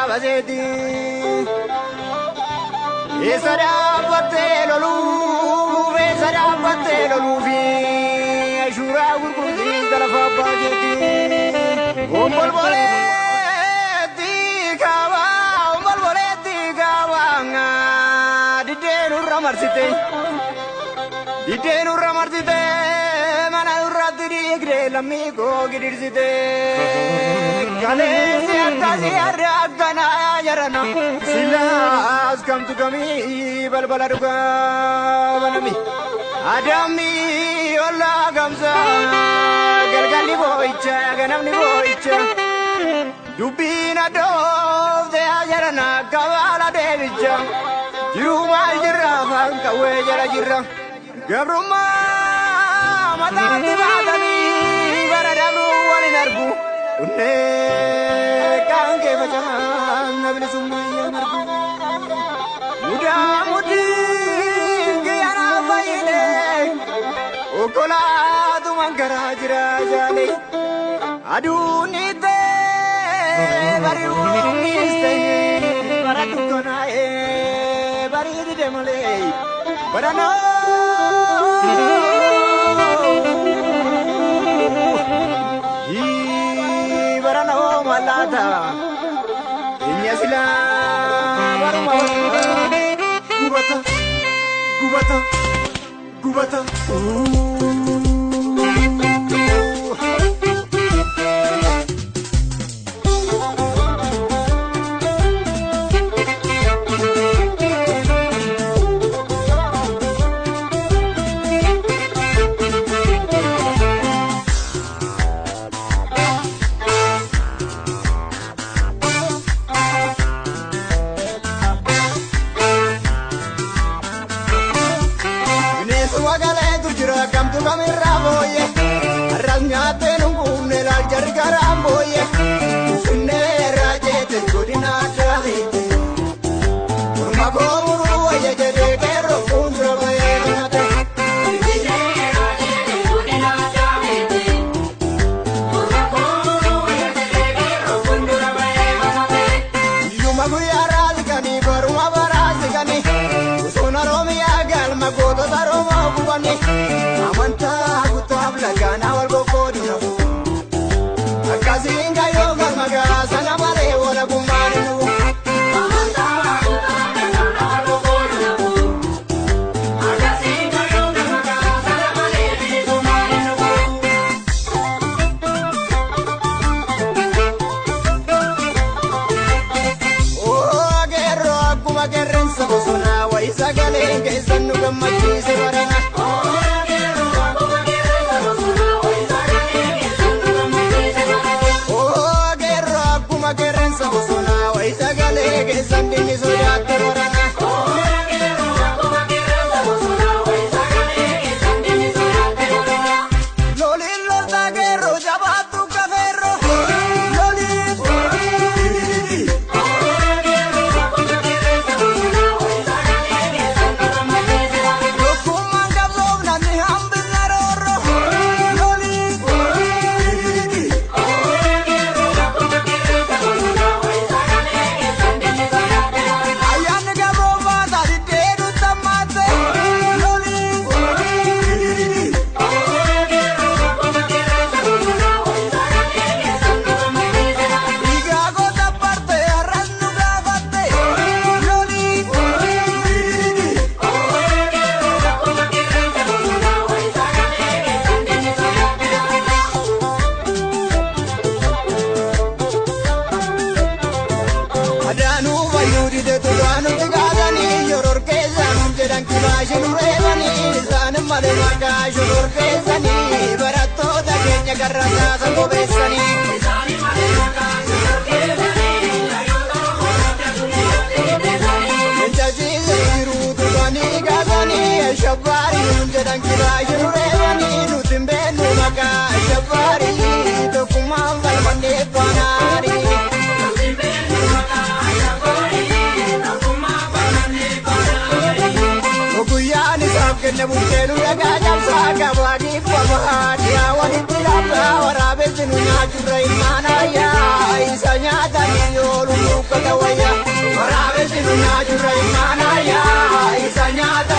baseti Esara batelo lu Esara batelo lu fi Ashura gurguzi dalafa bageti Umbol boleti kawa Umbol boleti kawa Didenu ramarsite Didenu ramarsite Mana urrati digre l'amico gidirsite Kale siantasi arragana yarana Silas kam tu kami balbala duga banami Adami olla gamsa Galgali boicha ganamni boicha Dubina dov de yarana kavala devicha Jiru mal jirra kawe jara jirra Gabruma matati badani baradabru wali nargu Unne kange bacahan nabili sumaya nargu Muda mudi giyana bayine Okola tu mangara jira jale Adunite bari umiste Baratu konae bari di demole Barano Barano malata Inya sila baruma Gubata Gubata Gubata Kamtu kamera boye Arrasnyate nungune lal jargaram boye Sunne rajete godina chahite Urma gomuru oye jede kero kundra boye nate Sunne rajete godina chahite Urma gomuru oye jede kero kundra boye nate Yuma guya razgani baruma barazgani Usona romiya galma godo daroma kubani Amanta kutabla gana walgo kodi nafu Akazinga yoga magara sana mare wala kumani nu Amanta kutabla gana walgo kodi nafu Akazinga yoga magara sana mare wala kumani nu Oh agerro akuma gerrensa bosuna wa isagale ngeisanu gamachise barana Sandini soyate morana Loli lorda guerro jabatu caferro Loli Lokuman gablovna ni hambilla rorro Loli Juror pesani, barato da kenya garrasa sango besani. Menjaji ziru tubani gazani, shabari unjadan kira jurevani, nutimbe numaka shabari, tokumamba mande panari. Nutimbe numaka shabari, tokumamba mande panari. Okuyani sab kenne bukeenu dhagaa cabsaa gabaanii famaadhaa walitti dhabdaa waraabessi nu nyaachurra ilmaanayyaa isa nyaatanii yoolu nuukkata wayyaa waraabessi nu nyaachurra ilmaanayyaa isa nyaata